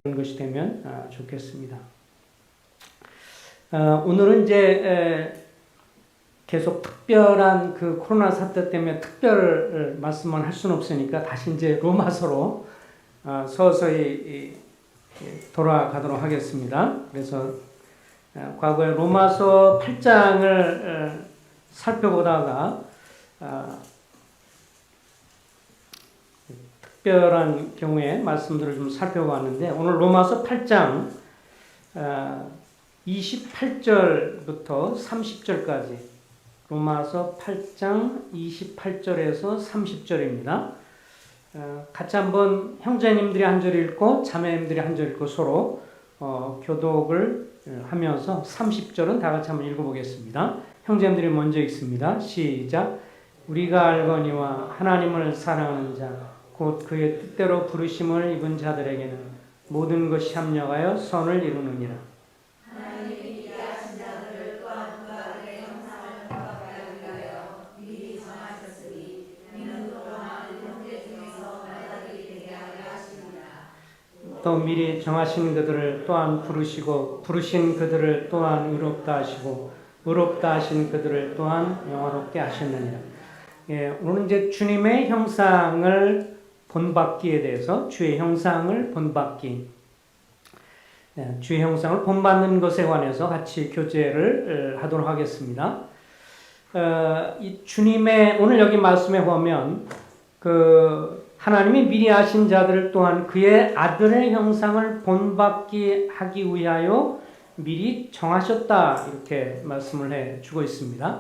것이 되면 좋겠습니다. 오늘은 이제 계속 특별한 그 코로나 사태 때문에 특별 말씀만 할 수는 없으니까 다시 이제 로마서로 서서히 돌아가도록 하겠습니다. 그래서 과거에 로마서 8장을 살펴보다가 특별한 경우에 말씀들을 좀 살펴봤는데 오늘 로마서 8장 28절부터 30절까지 로마서 8장 28절에서 30절입니다. 같이 한번 형제님들이 한 절 읽고 자매님들이 한 절 읽고 서로 교독을 하면서 30절은 다 같이 한번 읽어보겠습니다. 형제님들이 먼저 읽습니다. 시작. 우리가 알거니와 하나님을 사랑하는 자 곧 그의 뜻대로 부르심을 입은 자들에게는 모든 것이 합력하여 선을 이루느니라. 하나님이 기대하신 자들을 또한 그 아들의 형상을 본받게 하여 미리 정하셨으니 이는 또한 형제 중에서 나다리 되게 하려 하십니다. 또 미리 정하신 그들을 또한 부르시고 부르신 그들을 또한 의롭다 하시고 의롭다 하신 그들을 또한 영화롭게 하셨느니라. 오늘 이제 주님의 형상을 본받기에 대해서 주의 형상을 본받기, 주의 형상을 본받는 것에 관해서 같이 교제를 하도록 하겠습니다. 이 주님의 오늘 여기 말씀에 보면 그 하나님이 미리 하신 자들을 또한 그의 아들의 형상을 본받게 하기 위하여 미리 정하셨다 이렇게 말씀을 해주고 있습니다.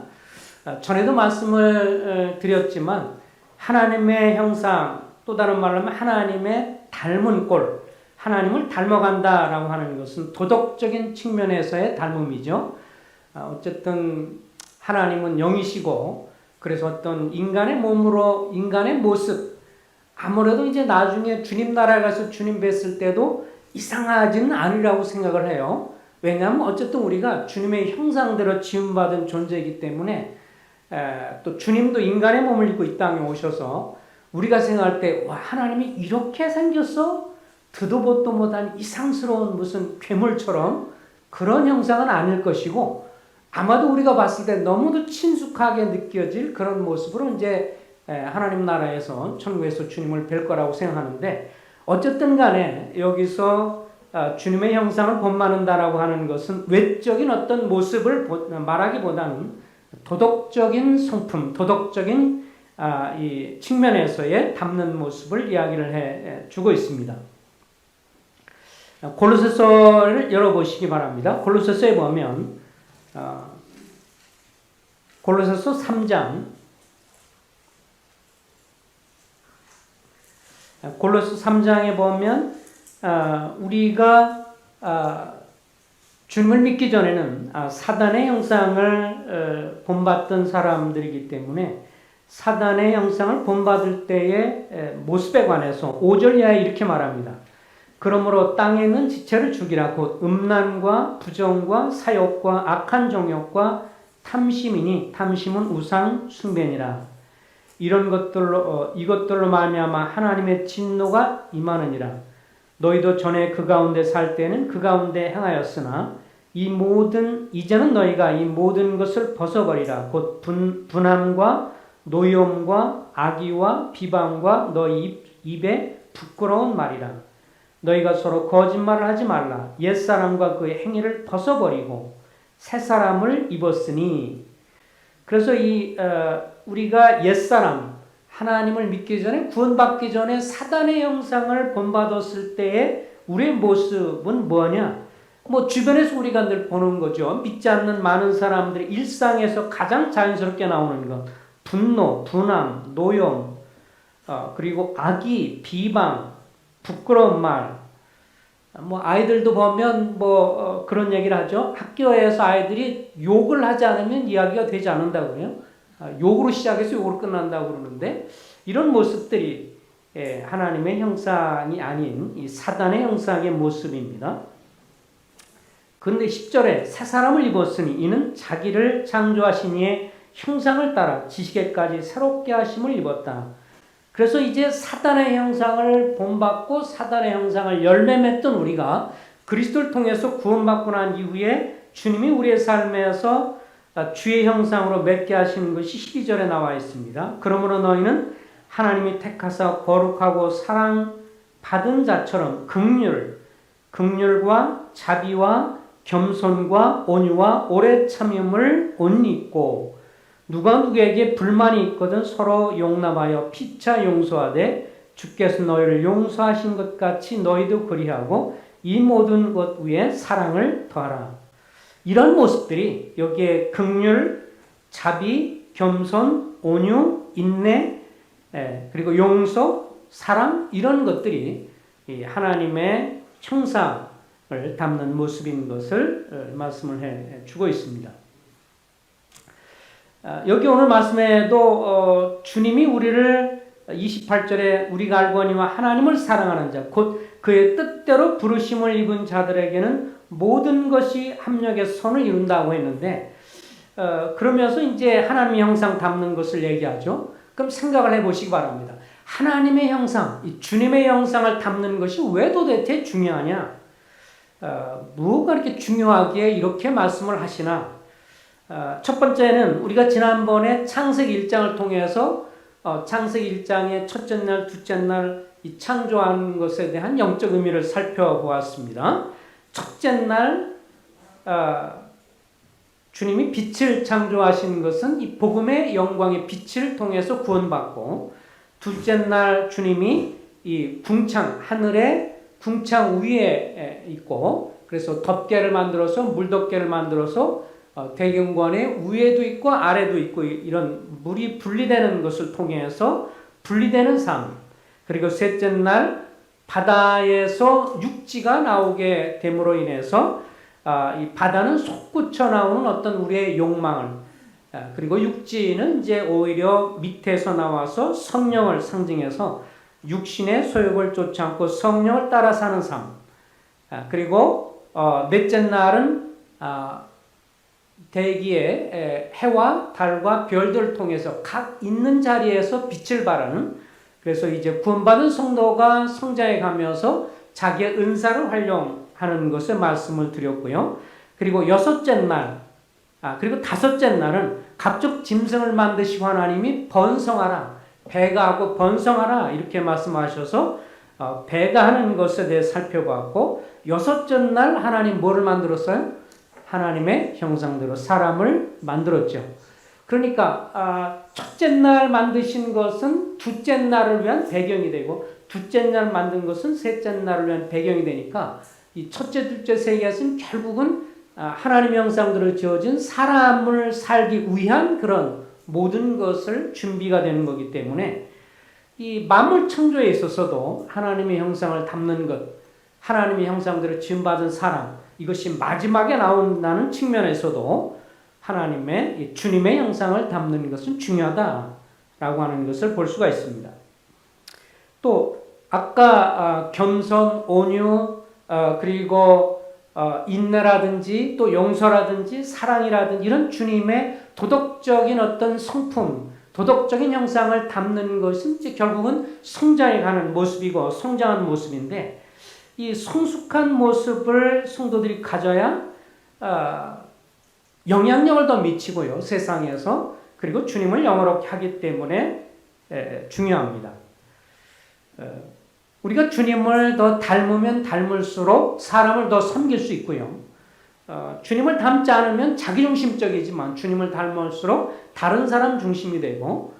전에도 말씀을 드렸지만 하나님의 형상 또 다른 말로 하면 하나님의 닮은 꼴, 하나님을 닮아간다라고 하는 것은 도덕적인 측면에서의 닮음이죠. 어쨌든 하나님은 영이시고 그래서 어떤 인간의 몸으로 인간의 모습 아무래도 이제 나중에 주님 나라에 가서 주님 뵀을 때도 이상하지는 않으리라고 생각을 해요. 왜냐하면 어쨌든 우리가 주님의 형상대로 지음받은 존재이기 때문에 또 주님도 인간의 몸을 입고 이 땅에 오셔서 우리가 생각할 때 와 하나님이 이렇게 생겼어? 듣도 보도 못한 이상스러운 무슨 괴물처럼 그런 형상은 아닐 것이고 아마도 우리가 봤을 때 너무도 친숙하게 느껴질 그런 모습으로 이제 하나님 나라에서 천국에서 주님을 뵐 거라고 생각하는데 어쨌든 간에 여기서 주님의 형상을 본받는다라고 하는 것은 외적인 어떤 모습을 말하기보다는 도덕적인 성품, 도덕적인 이 측면에서의 담는 모습을 이야기를 해주고 있습니다. 골로새서를 열어보시기 바랍니다. 골로새서에 보면 골로새서 3장 골로새 3장에 보면 우리가 주님을 믿기 전에는 사단의 형상을 본받던 사람들이기 때문에 사단의 형상을 본받을 때의 모습에 관해서 5절 이하에 이렇게 말합니다. 그러므로 땅에 있는 지체를 죽이라 곧 음란과 부정과 사욕과 악한 정욕과 탐심이니 탐심은 우상 숭배니라. 이런 것들로 이것들로 말미암아 하나님의 진노가 임하느니라. 너희도 전에 그 가운데 살 때는 그 가운데 행하였으나 이제는 너희가 이 모든 것을 벗어버리라. 곧 분함과 노염과 악의와 비방과 너희 입에 부끄러운 말이라. 너희가 서로 거짓말을 하지 말라. 옛사람과 그의 행위를 벗어버리고 새사람을 입었으니. 그래서 우리가 옛사람 하나님을 믿기 전에 구원받기 전에 사단의 형상을 본받았을 때의 우리의 모습은 뭐냐? 주변에서 우리가 늘 보는 거죠. 믿지 않는 많은 사람들이 일상에서 가장 자연스럽게 나오는 것. 분노, 분함, 노염, 그리고 악의, 비방, 부끄러운 말. 아이들도 보면 그런 얘기를 하죠. 학교에서 아이들이 욕을 하지 않으면 이야기가 되지 않는다고 그래요. 욕으로 시작해서 욕으로 끝난다고 그러는데 이런 모습들이 하나님의 형상이 아닌 이 사단의 형상의 모습입니다. 그런데 10절에 새 사람을 입었으니 이는 자기를 창조하신 이의 형상을 따라 지식에까지 새롭게 하심을 입었다. 그래서 이제 사단의 형상을 본받고 사단의 형상을 열매 맺던 우리가 그리스도를 통해서 구원받고 난 이후에 주님이 우리의 삶에서 주의 형상으로 맺게 하시는 것이 12절에 나와 있습니다. 그러므로 너희는 하나님이 택하사 거룩하고 사랑받은 자처럼 긍휼과 자비와 겸손과 온유와 오래 참음을 옷 입고 누가 누구에게 불만이 있거든 서로 용납하여 피차 용서하되 주께서 너희를 용서하신 것 같이 너희도 그리하고 이 모든 것 위에 사랑을 더하라. 이런 모습들이 여기에 긍휼, 자비, 겸손, 온유, 인내, 그리고 용서, 사랑 이런 것들이 하나님의 형상을 담는 모습인 것을 말씀을 해주고 있습니다. 여기 오늘 말씀에도 주님이 우리를 28절에 우리가 알거니와 하나님을 사랑하는 자 곧 그의 뜻대로 부르심을 입은 자들에게는 모든 것이 합력의 선을 이룬다고 했는데 그러면서 이제 하나님의 형상 담는 것을 얘기하죠. 그럼 생각을 해보시기 바랍니다. 하나님의 형상, 이 주님의 형상을 담는 것이 왜 도대체 중요하냐? 뭐가 이렇게 중요하기에 이렇게 말씀을 하시나? 첫 번째는 우리가 지난번에 창세기 1장을 통해서 창세기 1장의 첫째 날, 둘째 날 이 창조하는 것에 대한 영적 의미를 살펴보았습니다. 첫째 날 주님이 빛을 창조하신 것은 이 복음의 영광의 빛을 통해서 구원받고 둘째 날 주님이 이 궁창 하늘의 궁창 위에 있고 그래서 덮개를 만들어서 물덮개를 만들어서 대경관의 위에도 있고 아래도 있고 이런 물이 분리되는 것을 통해서 분리되는 삶 그리고 셋째 날 바다에서 육지가 나오게 됨으로 인해서 이 바다는 솟구쳐 나오는 어떤 우리의 욕망을 그리고 육지는 이제 오히려 밑에서 나와서 성령을 상징해서 육신의 소욕을 쫓지 않고 성령을 따라 사는 삶 그리고 넷째 날은 대기의 해와 달과 별들을 통해서 각 있는 자리에서 빛을 발하는 그래서 이제 구원받은 성도가 성장해 가면서 자기의 은사를 활용하는 것을 말씀을 드렸고요. 그리고 여섯째 날, 그리고 다섯째 날은 갑족 짐승을 만드시고 하나님이 번성하라, 배가하고 번성하라 이렇게 말씀하셔서 배가하는 것에 대해 살펴봤고 여섯째 날 하나님 뭐를 만들었어요? 하나님의 형상대로 사람을 만들었죠. 그러니까 첫째 날 만드신 것은 둘째 날을 위한 배경이 되고 둘째 날 만든 것은 셋째 날을 위한 배경이 되니까 이 첫째, 둘째 세계에서는 결국은 하나님의 형상대로 지어진 사람을 살기 위한 그런 모든 것을 준비가 되는 거기 때문에 이 만물 창조에 있어서도 하나님의 형상을 담는 것, 하나님의 형상대로 지음받은 사람 이것이 마지막에 나온다는 측면에서도 하나님의 주님의 형상을 담는 것은 중요하다라고 하는 것을 볼 수가 있습니다. 또 아까 겸손, 온유 그리고 인내라든지 또 용서라든지 사랑이라든지 이런 주님의 도덕적인 어떤 성품, 도덕적인 형상을 담는 것은 이제 결국은 성장해 가는 모습이고 성장한 모습인데 이 성숙한 모습을 성도들이 가져야 영향력을 더 미치고요. 세상에서. 그리고 주님을 영화롭게 하기 때문에 중요합니다. 우리가 주님을 더 닮으면 닮을수록 사람을 더 섬길 수 있고요. 주님을 닮지 않으면 자기중심적이지만 주님을 닮을수록 다른 사람 중심이 되고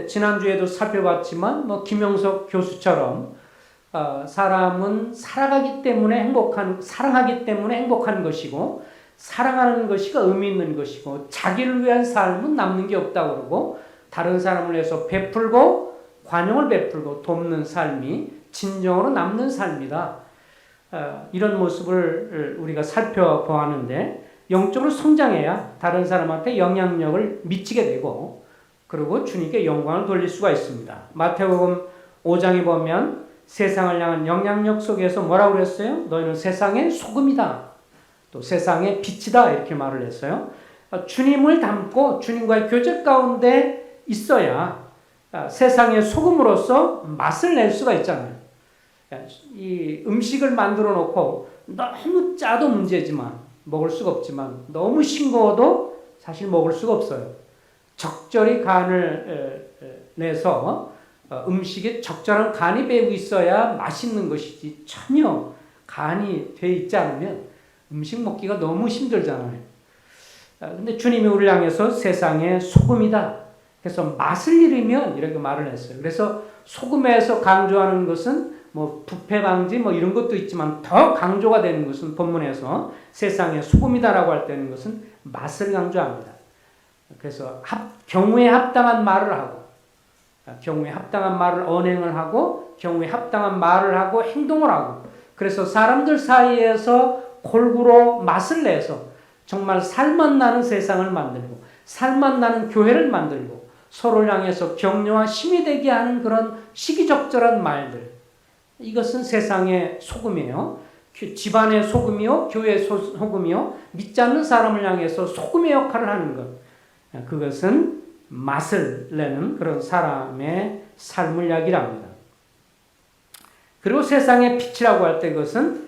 지난주에도 살펴봤지만 김영석 교수처럼 사람은 사랑하기 때문에 행복한 것이고 사랑하는 것이가 의미 있는 것이고 자기를 위한 삶은 남는 게 없다고 그러고 다른 사람을 위해서 베풀고 관용을 베풀고 돕는 삶이 진정으로 남는 삶이다. 이런 모습을 우리가 살펴보았는데 영적으로 성장해야 다른 사람한테 영향력을 미치게 되고 그리고 주님께 영광을 돌릴 수가 있습니다. 마태복음 5장에 보면 세상을 향한 영향력 속에서 뭐라고 그랬어요? 너희는 세상의 소금이다. 또 세상의 빛이다 이렇게 말을 했어요. 주님을 닮고 주님과의 교제 가운데 있어야 세상의 소금으로서 맛을 낼 수가 있잖아요. 이 음식을 만들어 놓고 너무 짜도 문제지만 먹을 수가 없지만 너무 싱거워도 사실 먹을 수가 없어요. 적절히 간을 내서 음식에 적절한 간이 배고 있어야 맛있는 것이지 전혀 간이 돼 있지 않으면 음식 먹기가 너무 힘들잖아요. 근데 주님이 우리를 향해서 세상의 소금이다. 그래서 맛을 잃으면 이렇게 말을 했어요. 그래서 소금에서 강조하는 것은 뭐 부패 방지 뭐 이런 것도 있지만 더 강조가 되는 것은 본문에서 세상의 소금이다라고 할 때는 것은 맛을 강조합니다. 그래서 경우에 합당한 말을 하고 경우에 합당한 말을 언행을 하고 경우에 합당한 말을 하고 행동을 하고 그래서 사람들 사이에서 골고루 맛을 내서 정말 살맛 나는 세상을 만들고 살맛 나는 교회를 만들고 서로를 향해서 격려와 힘이 되게 하는 그런 시기적절한 말들 이것은 세상의 소금이에요. 집안의 소금이요 교회의 소금이요 믿지 않는 사람을 향해서 소금의 역할을 하는 것 그것은 맛을 내는 그런 사람의 삶을 이야기합니다. 그리고 세상의 빛이라고 할 때 그것은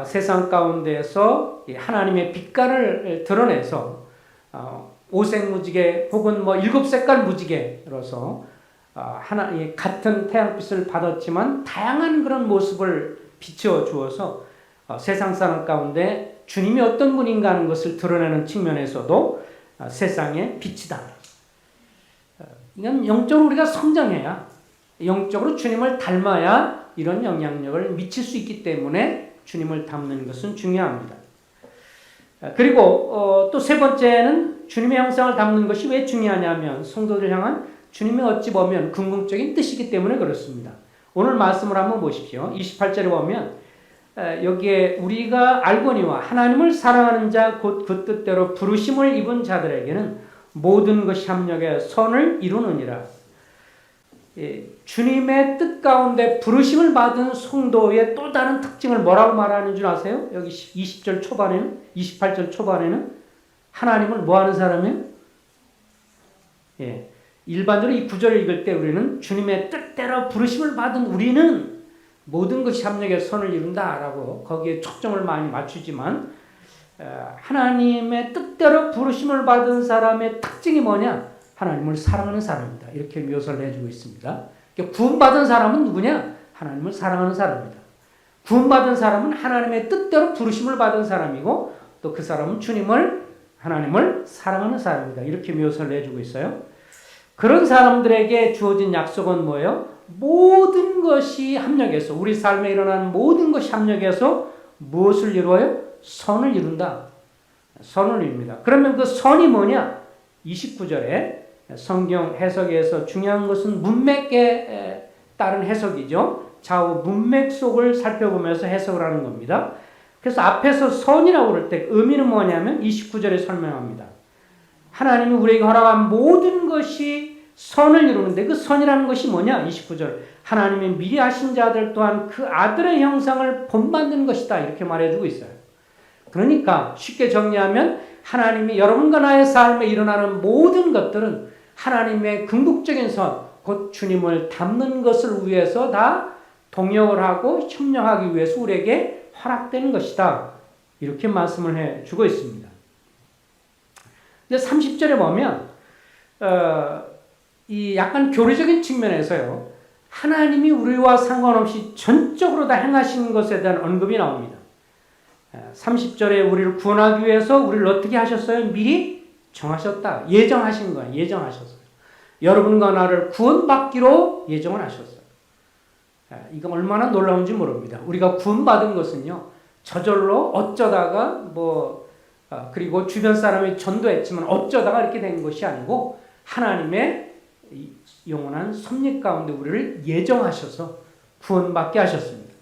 세상 가운데에서 하나님의 빛깔을 드러내서 오색무지개 혹은 뭐 일곱색깔 무지개로서 같은 태양빛을 받았지만 다양한 그런 모습을 비춰 주어서 세상 사람 가운데 주님이 어떤 분인가 하는 것을 드러내는 측면에서도 세상의 빛이다. 이건 영적으로 우리가 성장해야 영적으로 주님을 닮아야 이런 영향력을 미칠 수 있기 때문에 주님을 닮는 것은 중요합니다. 그리고 또 세 번째는 주님의 형상을 닮는 것이 왜 중요하냐면 성도들 향한 주님의 어찌 보면 궁극적인 뜻이기 때문에 그렇습니다. 오늘 말씀을 한번 보십시오. 28절에 보면 여기에 우리가 알거니와 하나님을 사랑하는 자 곧 그 뜻대로 부르심을 입은 자들에게는 모든 것이 합력해 선을 이루느니라. 주님의 뜻 가운데 부르심을 받은 성도의 또 다른 특징을 뭐라고 말하는 줄 아세요? 여기 20절 초반에는 28절 초반에는 하나님을 뭐 하는 사람이에요? 일반적으로 이 구절을 읽을 때 우리는 주님의 뜻대로 부르심을 받은 우리는 모든 것이 합력해 선을 이룬다라고 거기에 초점을 많이 맞추지만 하나님의 뜻대로 부르심을 받은 사람의 특징이 뭐냐? 하나님을 사랑하는 사람이다. 이렇게 묘사를 해주고 있습니다. 구원받은 사람은 누구냐? 하나님을 사랑하는 사람이다. 구원받은 사람은 하나님의 뜻대로 부르심을 받은 사람이고 또 그 사람은 하나님을 사랑하는 사람이다. 이렇게 묘사를 해주고 있어요. 그런 사람들에게 주어진 약속은 뭐예요? 모든 것이 합력해서 우리 삶에 일어나는 모든 것이 합력해서 무엇을 이루어요? 선을 이룬다. 선을 이룹니다. 그러면 그 선이 뭐냐? 29절에 성경 해석에서 중요한 것은 문맥에 따른 해석이죠. 좌우 문맥 속을 살펴보면서 해석을 하는 겁니다. 그래서 앞에서 선이라고 그럴 때 의미는 뭐냐면 29절에 설명합니다. 하나님이 우리에게 허락한 모든 것이 선을 이루는데 그 선이라는 것이 뭐냐? 29절. 하나님이 미리 하신 자들 또한 그 아들의 형상을 본받는 것이다. 이렇게 말해주고 있어요. 그러니까 쉽게 정리하면 하나님이 여러분과 나의 삶에 일어나는 모든 것들은 하나님의 궁극적인 선, 곧 주님을 닮는 것을 위해서 다 동역을 하고 협력하기 위해서 우리에게 허락되는 것이다. 이렇게 말씀을 해주고 있습니다. 근데 30절에 보면 이 약간 교리적인 측면에서요. 하나님이 우리와 상관없이 전적으로 다 행하신 것에 대한 언급이 나옵니다. 30절에 우리를 구원하기 위해서 우리를 어떻게 하셨어요? 미리 정하셨다. 예정하신 거예요. 예정하셨어요. 여러분과 나를 구원받기로 예정을 하셨어요. 이거 얼마나 놀라운지 모릅니다. 우리가 구원받은 것은요. 저절로 어쩌다가 그리고 주변 사람이 전도했지만 어쩌다가 이렇게 된 것이 아니고 하나님의 영원한 섭리 가운데 우리를 예정하셔서 구원받게 하셨습니다.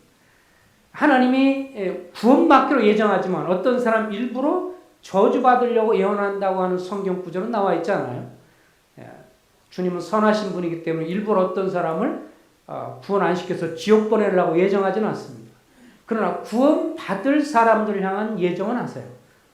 하나님이 구원받기로 예정하지만 어떤 사람 일부러 저주받으려고 예언한다고 하는 성경 구절은 나와 있잖아요. 주님은 선하신 분이기 때문에 일부러 어떤 사람을 구원 안 시켜서 지옥 보내려고 예정하지는 않습니다. 그러나 구원받을 사람들을 향한 예정은 하세요.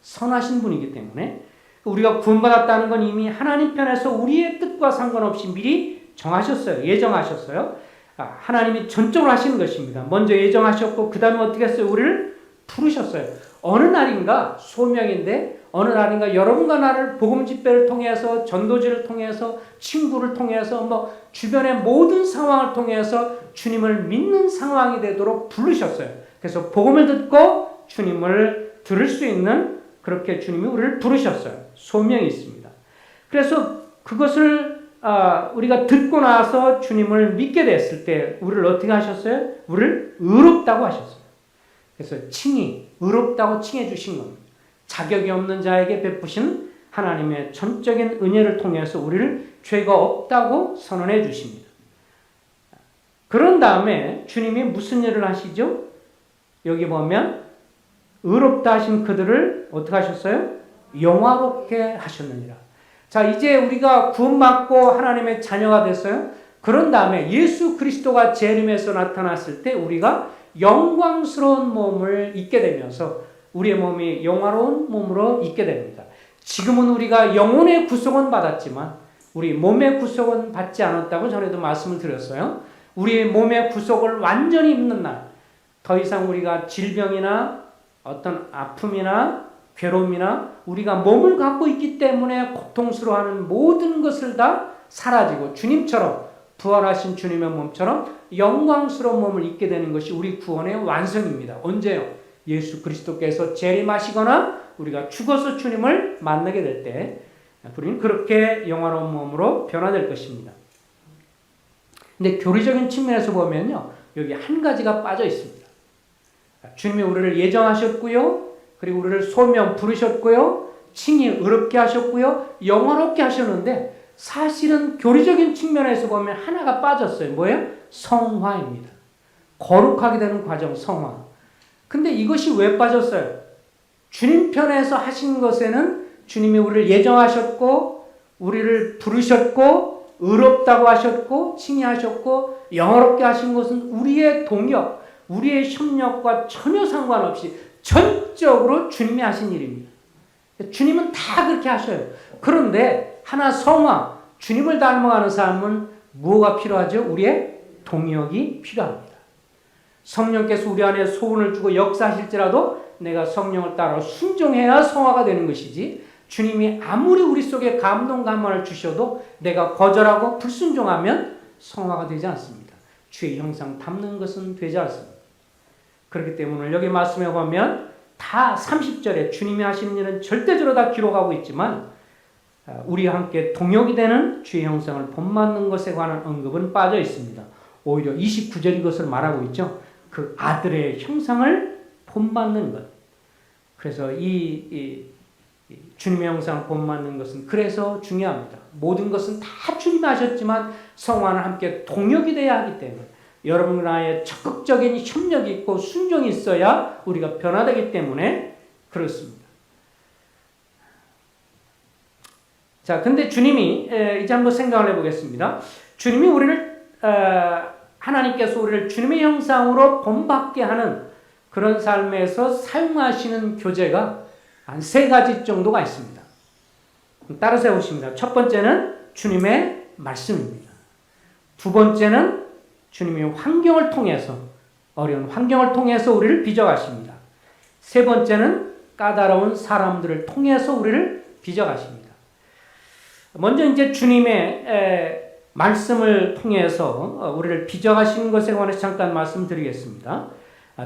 선하신 분이기 때문에 우리가 구원받았다는 건 이미 하나님 편에서 우리의 뜻과 상관없이 미리 정하셨어요. 예정하셨어요. 하나님이 전적으로 하시는 것입니다. 먼저 예정하셨고 그 다음에 어떻게 했어요? 우리를 부르셨어요. 어느 날인가 소명인데 어느 날인가 여러분과 나를 복음 집회를 통해서 전도지를 통해서 친구를 통해서 뭐 주변의 모든 상황을 통해서 주님을 믿는 상황이 되도록 부르셨어요. 그래서 복음을 듣고 주님을 들을 수 있는 그렇게 주님이 우리를 부르셨어요. 소명이 있습니다. 그래서 그것을 우리가 듣고 나서 주님을 믿게 됐을 때 우리를 어떻게 하셨어요? 우리를 의롭다고 하셨어요. 그래서 칭의, 의롭다고 칭해 주신 겁니다. 자격이 없는 자에게 베푸신 하나님의 전적인 은혜를 통해서 우리를 죄가 없다고 선언해 주십니다. 그런 다음에 주님이 무슨 일을 하시죠? 여기 보면 의롭다 하신 그들을 어떻게 하셨어요? 영화롭게 하셨느니라. 자, 이제 우리가 구원받고 하나님의 자녀가 됐어요. 그런 다음에 예수 그리스도가 재림에서 나타났을 때 우리가 영광스러운 몸을 입게 되면서 우리의 몸이 영화로운 몸으로 있게 됩니다. 지금은 우리가 영혼의 구속은 받았지만 우리 몸의 구속은 받지 않았다고 전에도 말씀을 드렸어요. 우리의 몸의 구속을 완전히 입는 날, 더 이상 우리가 질병이나 어떤 아픔이나 괴로움이나 우리가 몸을 갖고 있기 때문에 고통스러워하는 모든 것을 다 사라지고 주님처럼 부활하신 주님의 몸처럼 영광스러운 몸을 입게 되는 것이 우리 구원의 완성입니다. 언제요? 예수 그리스도께서 재림하시거나 우리가 죽어서 주님을 만나게 될 때 우리는 그렇게 영화로운 몸으로 변화될 것입니다. 근데 교리적인 측면에서 보면요, 여기 한 가지가 빠져 있습니다. 주님이 우리를 예정하셨고요, 그리고 우리를 소명 부르셨고요, 칭히 의롭게 하셨고요, 영화롭게 하셨는데 사실은 교리적인 측면에서 보면 하나가 빠졌어요. 뭐예요? 성화입니다. 거룩하게 되는 과정, 성화. 근데 이것이 왜 빠졌어요? 주님 편에서 하신 것에는 주님이 우리를 예정하셨고 우리를 부르셨고 의롭다고 하셨고 칭의하셨고 영화롭게 하신 것은 우리의 동역, 우리의 협력과 전혀 상관없이 전적으로 주님이 하신 일입니다. 주님은 다 그렇게 하셔요. 그런데 하나 성화, 주님을 닮아가는 사람은 뭐가 필요하죠? 우리의 동역이 필요합니다. 성령께서 우리 안에 소원을 주고 역사하실지라도 내가 성령을 따라 순종해야 성화가 되는 것이지, 주님이 아무리 우리 속에 감동 감화를 주셔도 내가 거절하고 불순종하면 성화가 되지 않습니다. 주의 형상 담는 것은 되지 않습니다. 그렇기 때문에 여기 말씀에 보면 다 30절에 주님이 하시는 일은 절대적으로 다 기록하고 있지만 우리와 함께 동역이 되는 주의 형상을 본받는 것에 관한 언급은 빠져 있습니다. 오히려 29절이 그것을 말하고 있죠. 그 아들의 형상을 본받는 것. 그래서 이 주님의 형상을 본받는 것은 그래서 중요합니다. 모든 것은 다 주님이 하셨지만 성화는 함께 동역이 돼야 하기 때문에 여러분과의 적극적인 협력이 있고 순종이 있어야 우리가 변화되기 때문에 그렇습니다. 자, 근데 주님이 이제 한번 생각을 해보겠습니다. 주님이 우리를 하나님께서 우리를 주님의 형상으로 본받게 하는 그런 삶에서 사용하시는 교재가 한 3가지 정도가 있습니다. 따라서 해보십니다. 첫 번째는 주님의 말씀입니다. 두 번째는 주님의 환경을 통해서, 어려운 환경을 통해서 우리를 빚어가십니다. 세 번째는 까다로운 사람들을 통해서 우리를 빚어가십니다. 먼저 이제 주님의 말씀을 통해서 우리를 빚어가시는 것에 관해서 잠깐 말씀드리겠습니다.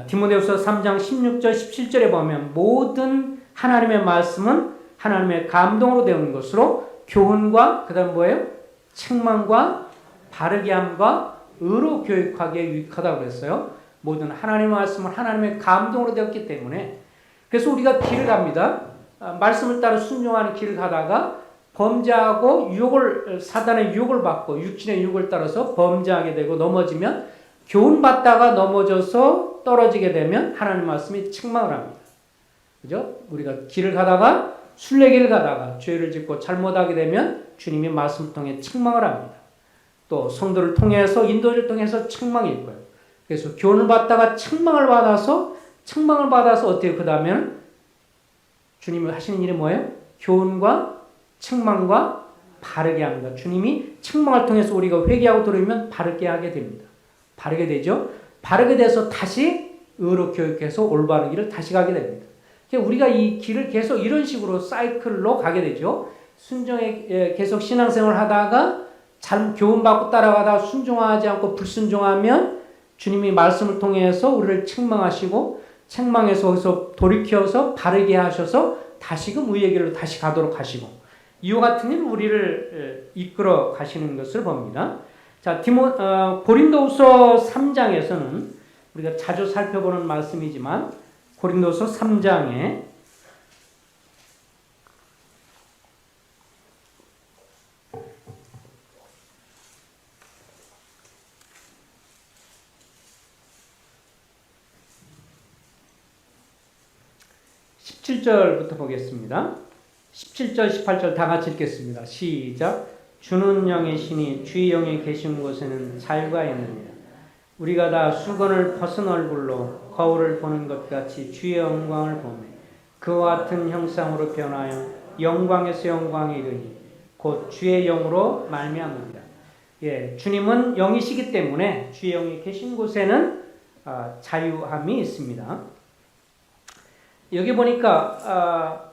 디모데후서 3장 16절 17절에 보면 모든 하나님의 말씀은 하나님의 감동으로 되는 것으로 교훈과 그다음 뭐예요? 책망과 바르게 함과 의로 교육하기에 유익하다고 그랬어요. 모든 하나님의 말씀은 하나님의 감동으로 되었기 때문에. 그래서 우리가 길을 갑니다. 말씀을 따라 순종하는 길을 가다가 범죄하고 사단의 유혹을 받고 육신의 유혹을 따라서 범죄하게 되고 넘어지면 교훈받다가 넘어져서 떨어지게 되면 하나님 말씀이 책망을 합니다. 그죠? 우리가 길을 가다가 순례길을 가다가 죄를 짓고 잘못하게 되면 주님이 말씀을 통해 책망을 합니다. 또 성도를 통해서 인도를 통해서 책망이 있고요. 그래서 교훈을 받다가 책망을 받아서 어떻게 그 다음에는 주님이 하시는 일이 뭐예요? 교훈과 책망과 바르게 합니다. 주님이 책망을 통해서 우리가 회개하고 돌아오면 바르게 하게 됩니다. 바르게 되죠. 바르게 돼서 다시 의로 교육해서 올바른 길을 다시 가게 됩니다. 우리가 이 길을 계속 이런 식으로 사이클로 가게 되죠. 순종에 계속 신앙생활을 하다가 잘 교훈받고 따라가다가 순종하지 않고 불순종하면 주님이 말씀을 통해서 우리를 책망하시고 책망해서 거기서 돌이켜서 바르게 하셔서 다시금 의의 길로 다시 가도록 하시고 이와 같은 일을 우리를 이끌어 가시는 것을 봅니다. 자, 고린도후서 3장에서는 우리가 자주 살펴보는 말씀이지만 고린도서 3장에 17절부터 보겠습니다. 17절, 18절 다 같이 읽겠습니다. 시작. 주는 영의 신이 주의 영에 계신 곳에는 자유가 있느니라. 우리가 다 수건을 벗은 얼굴로 거울을 보는 것 같이 주의 영광을 보매 그와 같은 형상으로 변하여 영광에서 영광에 이르니 곧 주의 영으로 말미암으리라. 예, 주님은 영이시기 때문에 주의 영이 계신 곳에는 자유함이 있습니다. 여기 보니까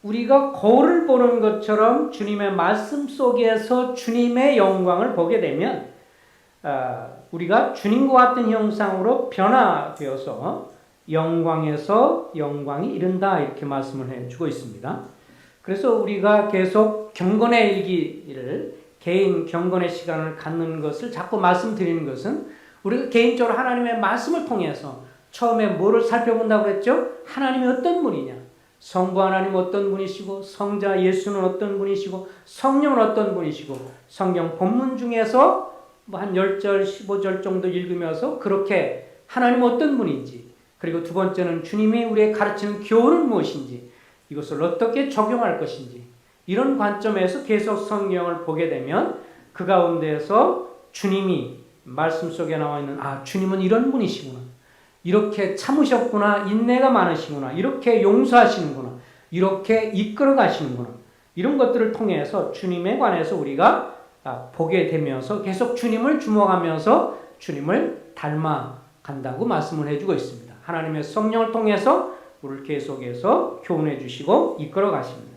우리가 거울을 보는 것처럼 주님의 말씀 속에서 주님의 영광을 보게 되면 우리가 주님과 같은 형상으로 변화되어서 영광에서 영광이 이른다 이렇게 말씀을 해주고 있습니다. 그래서 우리가 계속 경건의 일기를 개인 경건의 시간을 갖는 것을 자꾸 말씀드리는 것은 우리가 개인적으로 하나님의 말씀을 통해서 처음에 뭐를 살펴본다고 했죠? 하나님이 어떤 분이냐? 성부 하나님 어떤 분이시고 성자 예수는 어떤 분이시고 성령은 어떤 분이시고 성경 본문 중에서 한 10절, 15절 정도 읽으면서 그렇게 하나님 어떤 분인지 그리고 두 번째는 주님이 우리에게 가르치는 교훈은 무엇인지 이것을 어떻게 적용할 것인지 이런 관점에서 계속 성경을 보게 되면 그 가운데에서 주님이 말씀 속에 나와 있는 주님은 이런 분이시구나. 이렇게 참으셨구나. 인내가 많으시구나. 이렇게 용서하시는구나. 이렇게 이끌어 가시는구나. 이런 것들을 통해서 주님에 관해서 우리가 보게 되면서 계속 주님을 주목하면서 주님을 닮아간다고 말씀을 해주고 있습니다. 하나님의 성령을 통해서 우리를 계속해서 교훈해 주시고 이끌어 가십니다.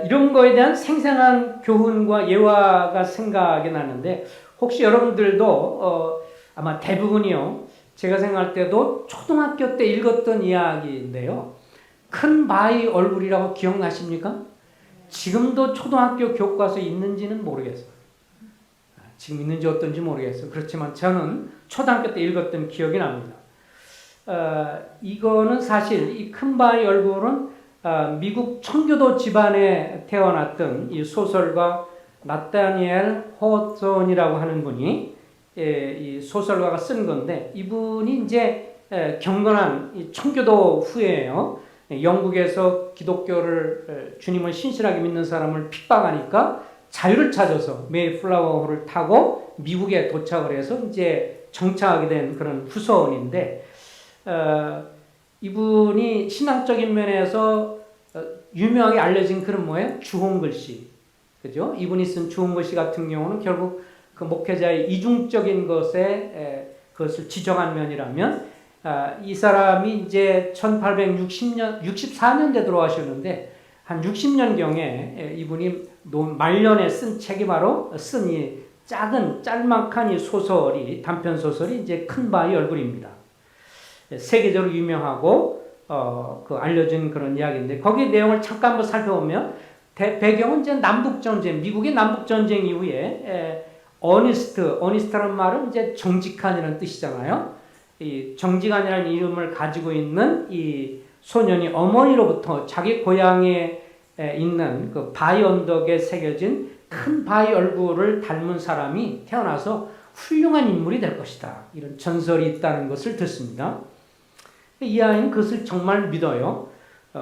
이런 거에 대한 생생한 교훈과 예화가 생각이 나는데 혹시 여러분들도 아마 대부분이요. 제가 생각할 때도 초등학교 때 읽었던 이야기인데요. 큰 바위 얼굴이라고 기억나십니까? 지금도 초등학교 교과서에 있는지는 모르겠어요. 지금 있는지 어떤지 모르겠어요. 그렇지만 저는 초등학교 때 읽었던 기억이 납니다. 이거는 사실 이 큰 바위 얼굴은 미국 청교도 집안에 태어났던 이 소설가 나타니엘 호톤이라고 하는 분이 이 소설가가 쓴 건데 이분이 이제 경건한 청교도 후에요. 영국에서 기독교를 주님을 신실하게 믿는 사람을 핍박하니까 자유를 찾아서 메이플라워호를 타고 미국에 도착을 해서 이제 정착하게 된 그런 후손인데 이분이 신앙적인 면에서 유명하게 알려진 글은 뭐예요? 주홍글씨. 그죠? 이분이 쓴 주홍글씨 같은 경우는 결국 그 목회자의 이중적인 그것을 지적한 면이라면, 이 사람이 이제 1864년대 돌아가셨는데, 한 60년경에 이분이 말년에 쓴 책이 바로 쓴 이 작은, 짤막한 이 소설이, 단편소설이 이제 큰 바위 얼굴입니다. 세계적으로 유명하고, 그 알려진 그런 이야기인데, 거기 내용을 잠깐 한번 살펴보면, 배경은 이제 남북전쟁, 미국의 남북전쟁 이후에, 어니스트라는 말은 이제 정직한이라는 뜻이잖아요. 이 정직한이라는 이름을 가지고 있는 이 소년이 어머니로부터 자기 고향에 있는 그 바위 언덕에 새겨진 큰 바위 얼굴을 닮은 사람이 태어나서 훌륭한 인물이 될 것이다. 이런 전설이 있다는 것을 듣습니다. 이 아이는 그것을 정말 믿어요.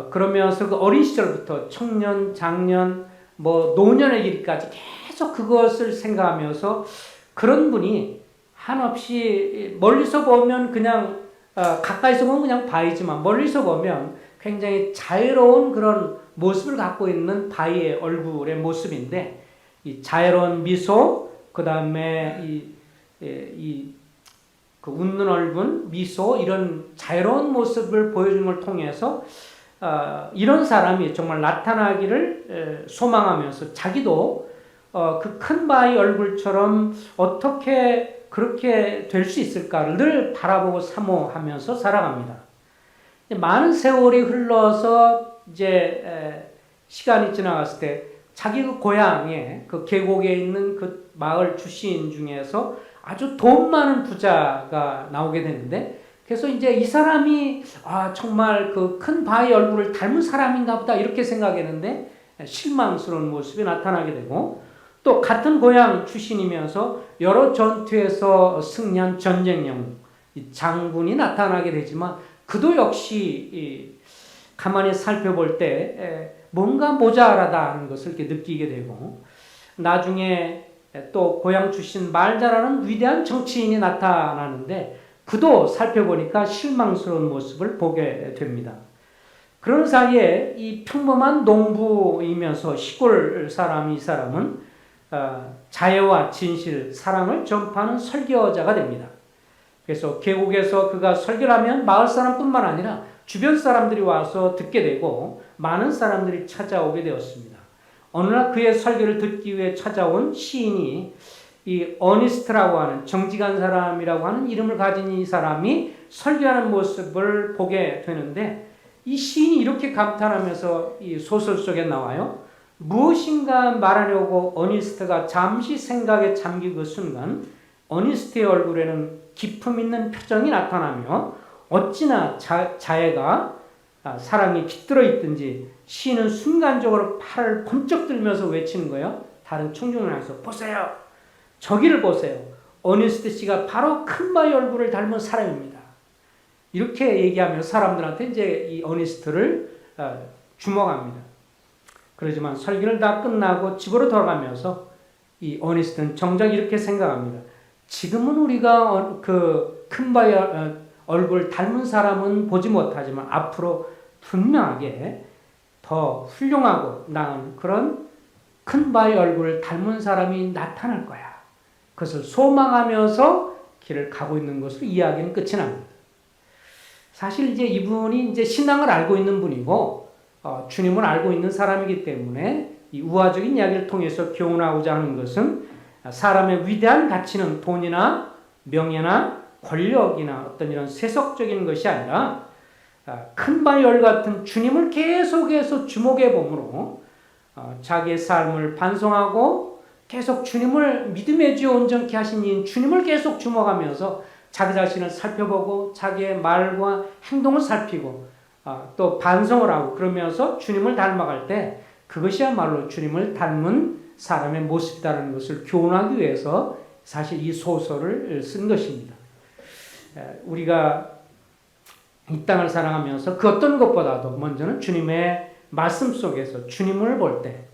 그러면서 그 어린 시절부터 청년, 장년, 노년의 길까지 계속 그것을 생각하면서 그런 분이 한없이 멀리서 보면 그냥 가까이서 보면 그냥 바위지만 멀리서 보면 굉장히 자유로운 그런 모습을 갖고 있는 바위의 얼굴의 모습인데 이 자애로운 미소, 그 다음에 그 웃는 얼굴, 미소 이런 자유로운 모습을 보여주는 걸 통해서 이런 사람이 정말 나타나기를 소망하면서 자기도 그 큰 바위 얼굴처럼 어떻게 그렇게 될 수 있을까를 늘 바라보고 사모하면서 살아갑니다. 많은 세월이 흘러서 이제 시간이 지나갔을 때 자기 그 고향에 그 계곡에 있는 그 마을 출신 중에서 아주 돈 많은 부자가 나오게 되는데 그래서 이제 이 사람이 정말 그 큰 바위 얼굴을 닮은 사람인가 보다 이렇게 생각했는데 실망스러운 모습이 나타나게 되고 또 같은 고향 출신이면서 여러 전투에서 승리한 전쟁 영웅 장군이 나타나게 되지만 그도 역시 가만히 살펴볼 때 뭔가 모자라다는 것을 이렇게 느끼게 되고 나중에 또 고향 출신 말 잘하는 위대한 정치인이 나타나는데 그도 살펴보니까 실망스러운 모습을 보게 됩니다. 그런 사이에 이 평범한 농부이면서 시골 사람이 이 사람은 자애와 진실, 사랑을 전파하는 설교자가 됩니다. 그래서 계곡에서 그가 설교를 하면 마을 사람뿐만 아니라 주변 사람들이 와서 듣게 되고 많은 사람들이 찾아오게 되었습니다. 어느 날 그의 설교를 듣기 위해 찾아온 시인이 이 어니스트라고 하는 정직한 사람이라고 하는 이름을 가진 이 사람이 설교하는 모습을 보게 되는데 이 시인이 이렇게 감탄하면서 이 소설 속에 나와요. 무엇인가 말하려고 어니스트가 잠시 생각에 잠긴 그 순간 어니스트의 얼굴에는 기품 있는 표정이 나타나며 어찌나 자애가 사랑이 깃들어 있든지 시인은 순간적으로 팔을 번쩍 들면서 외치는 거예요. 다른 청중을 향해서 보세요. 저기를 보세요. 어니스트 씨가 바로 큰 바위 얼굴을 닮은 사람입니다. 이렇게 얘기하면 사람들한테 이제 이 어니스트를 주목합니다. 그러지만 설교를 다 끝나고 집으로 돌아가면서 이 어니스트는 정작 이렇게 생각합니다. 지금은 우리가 그 큰 바위 얼굴 닮은 사람은 보지 못하지만 앞으로 분명하게 더 훌륭하고 나은 그런 큰 바위 얼굴을 닮은 사람이 나타날 거야. 그것을 소망하면서 길을 가고 있는 것으로 이야기는 끝이 납니다. 사실 이제 이분이 이제 신앙을 알고 있는 분이고 주님을 알고 있는 사람이기 때문에 이 우화적인 이야기를 통해서 교훈하고자 하는 것은 사람의 위대한 가치는 돈이나 명예나 권력이나 어떤 이런 세속적인 것이 아니라 큰 바위 얼굴 같은 주님을 계속해서 주목해 보므로 자기의 삶을 반성하고 계속 주님을 믿음의 주 온전케 하신 이인 주님을 계속 주목하면서 자기 자신을 살펴보고 자기의 말과 행동을 살피고 또 반성을 하고 그러면서 주님을 닮아갈 때 그것이야말로 주님을 닮은 사람의 모습이라는 것을 교훈하기 위해서 사실 이 소설을 쓴 것입니다. 우리가 이 땅을 사랑하면서 그 어떤 것보다도 먼저는 주님의 말씀 속에서 주님을 볼 때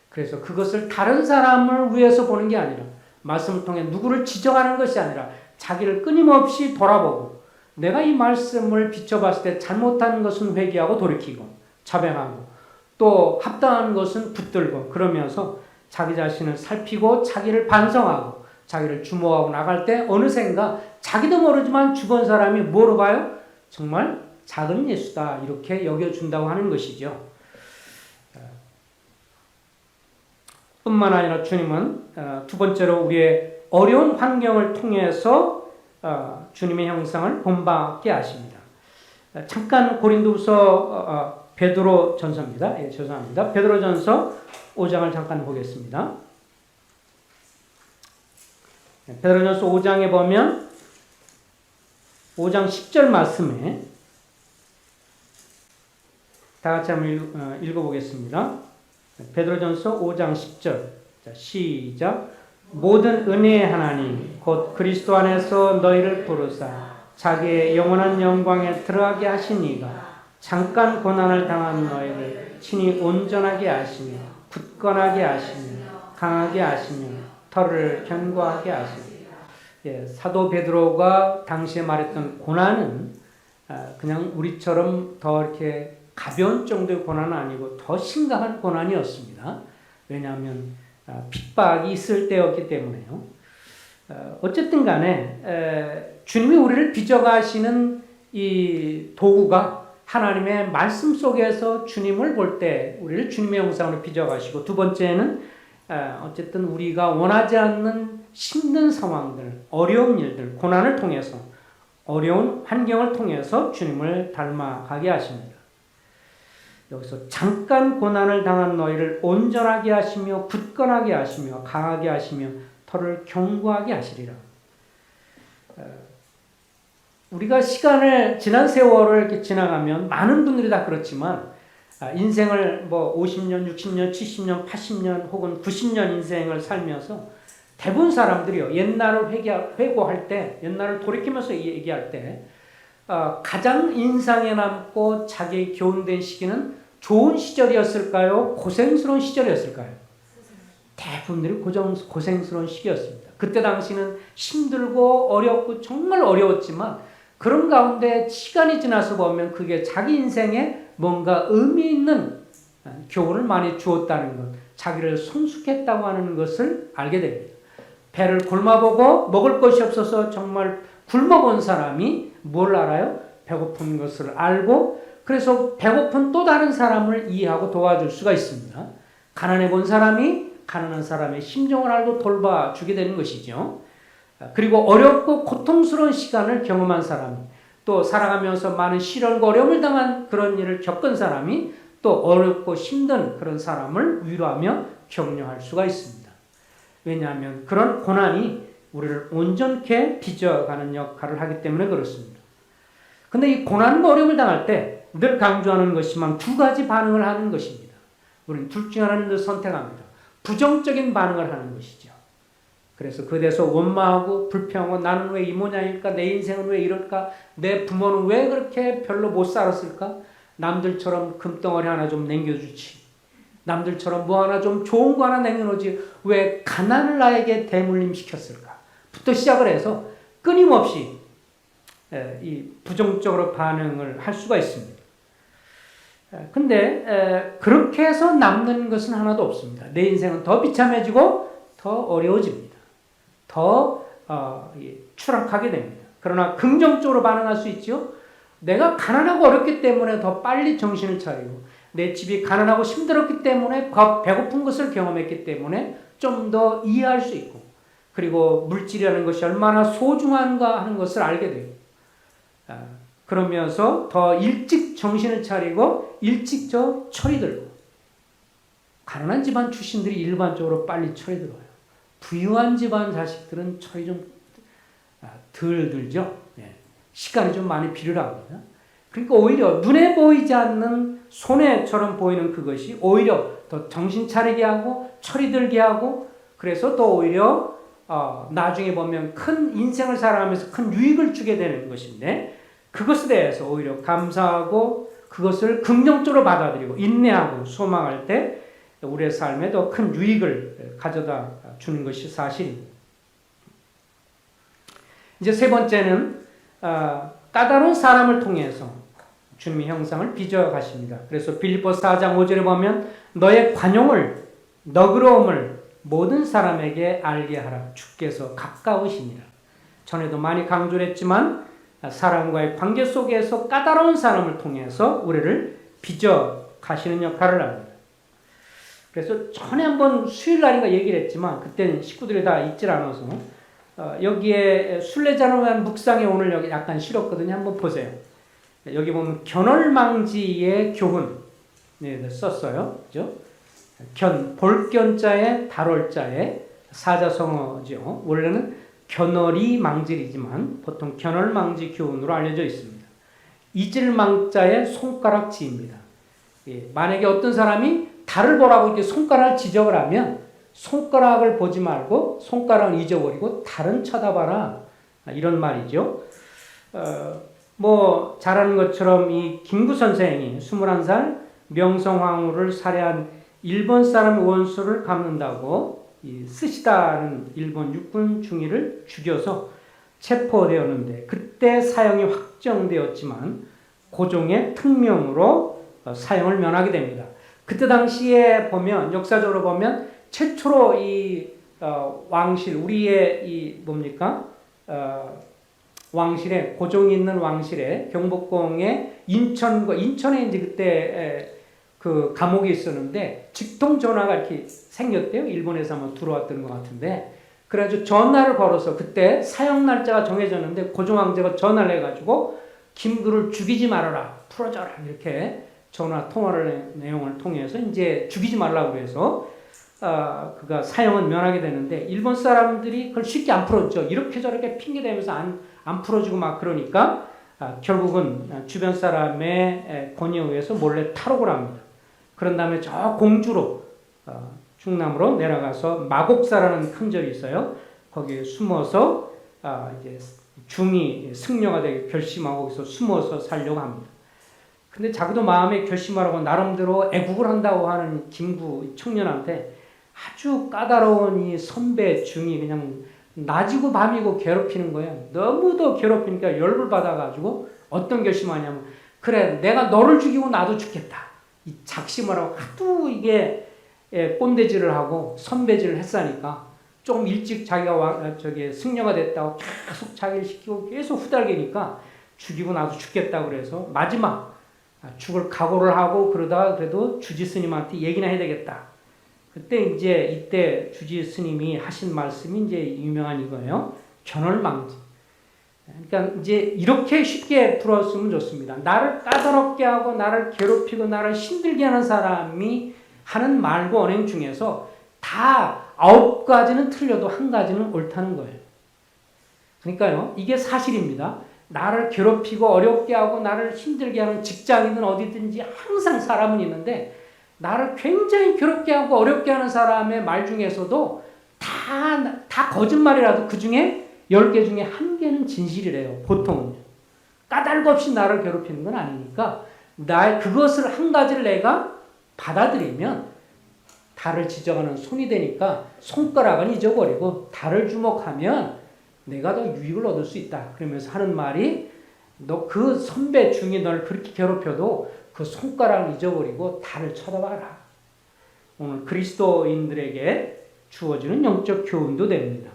그래서 그것을 다른 사람을 위해서 보는 게 아니라 말씀을 통해 누구를 지적하는 것이 아니라 자기를 끊임없이 돌아보고 내가 이 말씀을 비춰봤을 때 잘못한 것은 회개하고 돌이키고 자백하고 또 합당한 것은 붙들고 그러면서 자기 자신을 살피고 자기를 반성하고 자기를 주목하고 나갈 때 어느샌가 자기도 모르지만 주변 사람이 뭐로 봐요? 정말 작은 예수다 이렇게 여겨준다고 하는 것이죠. 뿐만 아니라 주님은 두 번째로 우리의 어려운 환경을 통해서 주님의 형상을 본받게 하십니다. 잠깐 고린도후서 베드로 전서입니다. 예, 죄송합니다. 베드로 전서 5장을 잠깐 보겠습니다. 베드로 전서 5장에 보면 5장 10절 말씀에 다 같이 한번 읽어보겠습니다. 베드로전서 5장 10절 자, 시작 모든 은혜의 하나님 곧 그리스도 안에서 너희를 부르사 자기의 영원한 영광에 들어가게 하신 이가 잠깐 고난을 당한 너희를 친히 온전하게 하시며 굳건하게 하시며 강하게 하시며 털을 견고하게 하시며 예, 사도 베드로가 당시에 말했던 고난은 그냥 우리처럼 더 이렇게 가벼운 정도의 고난은 아니고 더 심각한 고난이었습니다. 왜냐하면 핍박이 있을 때였기 때문에요. 어쨌든 간에 주님이 우리를 빚어가시는 이 도구가 하나님의 말씀 속에서 주님을 볼 때 우리를 주님의 형상으로 빚어가시고, 두 번째는 어쨌든 우리가 원하지 않는 힘든 상황들, 어려운 일들, 고난을 통해서, 어려운 환경을 통해서 주님을 닮아가게 하십니다. 여기서 잠깐 고난을 당한 너희를 온전하게 하시며 굳건하게 하시며 강하게 하시며 터를 견고하게 하시리라. 우리가 지난 세월을 이렇게 지나가면 많은 분들이 다 그렇지만 인생을 뭐 50년, 60년, 70년, 80년 혹은 90년 인생을 살면서 대부분 사람들이요, 옛날을 회고할 때, 옛날을 돌이키면서 얘기할 때 가장 인상에 남고 자기의 교훈된 시기는 좋은 시절이었을까요? 고생스러운 시절이었을까요? 대부분들이 고생스러운 시기였습니다. 그때 당시는 힘들고 어렵고 정말 어려웠지만 그런 가운데 시간이 지나서 보면 그게 자기 인생에 뭔가 의미 있는 교훈을 많이 주었다는 것, 자기를 성숙했다고 하는 것을 알게 됩니다. 배를 굶어보고 먹을 것이 없어서 정말 굶어본 사람이 뭘 알아요? 배고픈 것을 알고, 그래서 배고픈 또 다른 사람을 이해하고 도와줄 수가 있습니다. 가난해 본 사람이 가난한 사람의 심정을 알고 돌봐주게 되는 것이죠. 그리고 어렵고 고통스러운 시간을 경험한 사람이, 또 살아가면서 많은 시련과 어려움을 당한 그런 일을 겪은 사람이 또 어렵고 힘든 그런 사람을 위로하며 격려할 수가 있습니다. 왜냐하면 그런 고난이 우리를 온전케 빚어가는 역할을 하기 때문에 그렇습니다. 근데 이 고난과 어려움을 당할 때 늘 강조하는 것이만 두 가지 반응을 하는 것입니다. 우리는 둘 중 하나를 선택합니다. 부정적인 반응을 하는 것이죠. 그래서 그에 대해서 원망하고 불평하고, 나는 왜 이 모양일까? 내 인생은 왜 이럴까? 내 부모는 왜 그렇게 별로 못 살았을까? 남들처럼 금덩어리 하나 좀 남겨주지. 남들처럼 뭐 하나 좀 좋은 거 하나 남겨놓지. 왜 가난을 나에게 대물림 시켰을까? 부터 시작을 해서 끊임없이 이 부정적으로 반응을 할 수가 있습니다. 근데 그렇게 해서 남는 것은 하나도 없습니다. 내 인생은 더 비참해지고 더 어려워집니다. 더 추락하게 됩니다. 그러나 긍정적으로 반응할 수 있죠. 내가 가난하고 어렵기 때문에 더 빨리 정신을 차리고, 내 집이 가난하고 힘들었기 때문에 배고픈 것을 경험했기 때문에 좀 더 이해할 수 있고, 그리고 물질이라는 것이 얼마나 소중한가 하는 것을 알게 돼요. 그러면서 더 일찍 정신을 차리고 일찍 철이 들고, 가난한 집안 출신들이 일반적으로 빨리 철이 들어요. 부유한 집안 자식들은 철이 좀 덜 들죠. 시간이 좀 많이 필요합니다. 그러니까 오히려 눈에 보이지 않는 손해처럼 보이는 그것이 오히려 더 정신 차리게 하고 철이 들게 하고, 그래서 또 오히려 나중에 보면 큰 인생을 살아가면서 큰 유익을 주게 되는 것인데, 그것에 대해서 오히려 감사하고 그것을 긍정적으로 받아들이고 인내하고 소망할 때 우리의 삶에 더 큰 유익을 가져다 주는 것이 사실입니다. 이제 세 번째는 까다로운 사람을 통해서 주님의 형상을 빚어 가십니다. 그래서 빌립보서 4장 5절에 보면 너의 관용을, 너그러움을 모든 사람에게 알게 하라. 주께서 가까우시니라. 전에도 많이 강조를 했지만 사람과의 관계 속에서 까다로운 사람을 통해서 우리를 빚어 가시는 역할을 합니다. 그래서 전에 한번 수요일날인가 얘기를 했지만 그때는 식구들이 다 있질 않아서 여기에 순례자를 위한 묵상에 오늘 여기 약간 실었거든요. 한번 보세요. 여기 보면 견월망지의 교훈 썼어요. 그죠? 볼견자에 달월자에 사자성어죠. 원래는 견월이 망질이지만 보통 견월망지 교훈으로 알려져 있습니다. 이질망자의 손가락지입니다. 만약에 어떤 사람이 달을 보라고 이렇게 손가락을 지적을 하면 손가락을 보지 말고 손가락을 잊어버리고 달은 쳐다봐라. 이런 말이죠. 뭐 잘 아는 것처럼 이 김구 선생이 21살 명성황후를 살해한 일본 사람의 원수를 갚는다고 이 스시다는 일본 육군 중위를 죽여서 체포되었는데, 그때 사형이 확정되었지만 고종의 특명으로 사형을 면하게 됩니다. 그때 당시에 보면 역사적으로 보면 최초로 이 왕실 우리의 이 뭡니까 왕실에 고종이 있는 왕실에 경복궁에 인천에 이제 그때 그 감옥이 있었는데 직통 전화가 이렇게 생겼대요. 일본에서 아마 들어왔던 것 같은데 그래가지고 전화를 걸어서 그때 사형 날짜가 정해졌는데 고종 황제가 전화를 해가지고 김구를 죽이지 말아라 풀어줘라 이렇게 전화 통화를 내용을 통해서 이제 죽이지 말라고 해서 그가 사형은 면하게 되는데 일본 사람들이 그걸 쉽게 안 풀었죠. 이렇게 저렇게 핑계 대면서 안 풀어주고 막 그러니까 결국은 주변 사람의 권유에 의해서 몰래 탈옥을 합니다. 그런 다음에 저 공주로 충남으로 내려가서 마곡사라는 큰 절이 있어요. 거기에 숨어서 이제 중이 승려가 되게 결심하고 거기서 숨어서 살려고 합니다. 근데 자기도 마음에 결심하라고 나름대로 애국을 한다고 하는 김구 청년한테 아주 까다로운 이 선배 중이 그냥 낮이고 밤이고 괴롭히는 거예요. 너무도 괴롭히니까 열불 받아가지고 어떤 결심하냐면 그래 내가 너를 죽이고 나도 죽겠다. 이 작심을 하고 하도 이게 꼰대질을 하고 선배질을 했으니까 조금 일찍 자기가 승려가 됐다고 계속 자기를 시키고 계속 후달기니까 죽이고 나도 죽겠다고 그래서 마지막 죽을 각오를 하고 그러다가 그래도 주지 스님한테 얘기나 해야 되겠다. 그때 이때 주지 스님이 하신 말씀이 이제 유명한 이거예요. 견월망지. 그러니까 이제 이렇게 쉽게 풀었으면 좋습니다. 나를 까다롭게 하고 나를 괴롭히고 나를 힘들게 하는 사람이 하는 말과 언행 중에서 다 9가지는 틀려도 1가지는 옳다는 거예요. 그러니까요. 이게 사실입니다. 나를 괴롭히고 어렵게 하고 나를 힘들게 하는 직장이든 어디든지 항상 사람은 있는데 나를 굉장히 괴롭게 하고 어렵게 하는 사람의 말 중에서도 다 거짓말이라도 그 중에 10개 중에 1개는 진실이래요. 보통은요. 까닭 없이 나를 괴롭히는 건 아니니까 그것을 1가지를 내가 받아들이면 달을 지적하는 손이 되니까 손가락은 잊어버리고 달을 주목하면 내가 더 유익을 얻을 수 있다. 그러면서 하는 말이 너 그 선배 중이 널 그렇게 괴롭혀도 그 손가락을 잊어버리고 달을 쳐다봐라. 오늘 그리스도인들에게 주어지는 영적 교훈도 됩니다.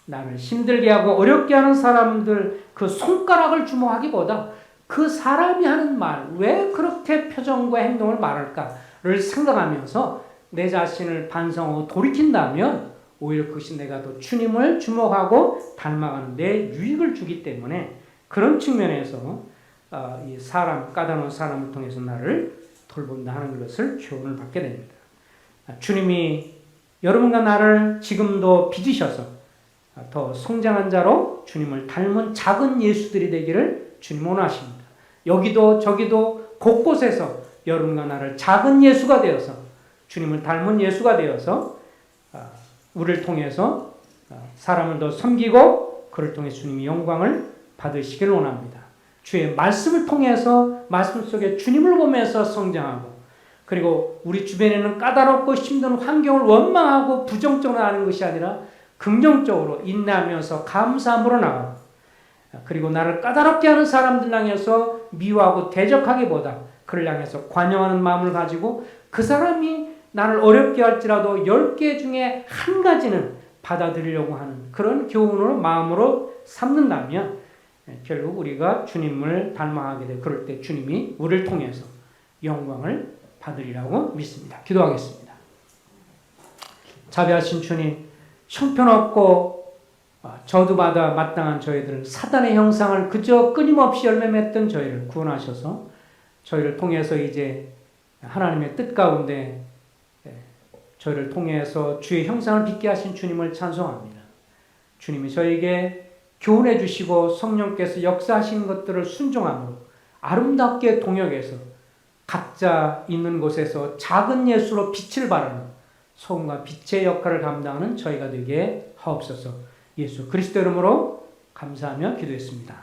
나를 힘들게 하고 어렵게 하는 사람들 그 손가락을 주목하기보다 그 사람이 하는 말, 왜 그렇게 표정과 행동을 말할까를 생각하면서 내 자신을 반성하고 돌이킨다면 오히려 그것이 내가 더 주님을 주목하고 닮아가는 데 유익을 주기 때문에 그런 측면에서 이 까다로운 사람을 통해서 나를 돌본다 하는 것을 교훈을 받게 됩니다. 주님이 여러분과 나를 지금도 빚으셔서 더 성장한 자로 주님을 닮은 작은 예수들이 되기를 주님 원하십니다. 여기도 저기도 곳곳에서 여러분과 나를 작은 예수가 되어서 주님을 닮은 예수가 되어서 우리를 통해서 사람을 더 섬기고 그를 통해 주님이 영광을 받으시길 원합니다. 주의 말씀을 통해서 말씀 속에 주님을 보면서 성장하고 그리고 우리 주변에는 까다롭고 힘든 환경을 원망하고 부정적으로 하는 것이 아니라 긍정적으로 인내하면서 감사함으로 나가고 그리고 나를 까다롭게 하는 사람들 향해서 미워하고 대적하기보다 그를 향해서 관용하는 마음을 가지고 그 사람이 나를 어렵게 할지라도 10개 중에 1가지는 받아들이려고 하는 그런 교훈으로 마음으로 삼는다면 결국 우리가 주님을 닮아가게 돼. 그럴 때 주님이 우리를 통해서 영광을 받으리라고 믿습니다. 기도하겠습니다. 자비하신 주님, 형편없고 저주받아 마땅한 저희들을 사단의 형상을 그저 끊임없이 열매 맺던 저희를 구원하셔서 저희를 통해서 이제 하나님의 뜻 가운데 저희를 통해서 주의 형상을 빚게 하신 주님을 찬송합니다. 주님이 저에게 교훈해 주시고 성령께서 역사하신 것들을 순종함으로 아름답게 동역해서 각자 있는 곳에서 작은 예수로 빛을 발하는 소금과 빛의 역할을 감당하는 저희가 되게 하옵소서. 예수 그리스도 이름으로 감사하며 기도했습니다.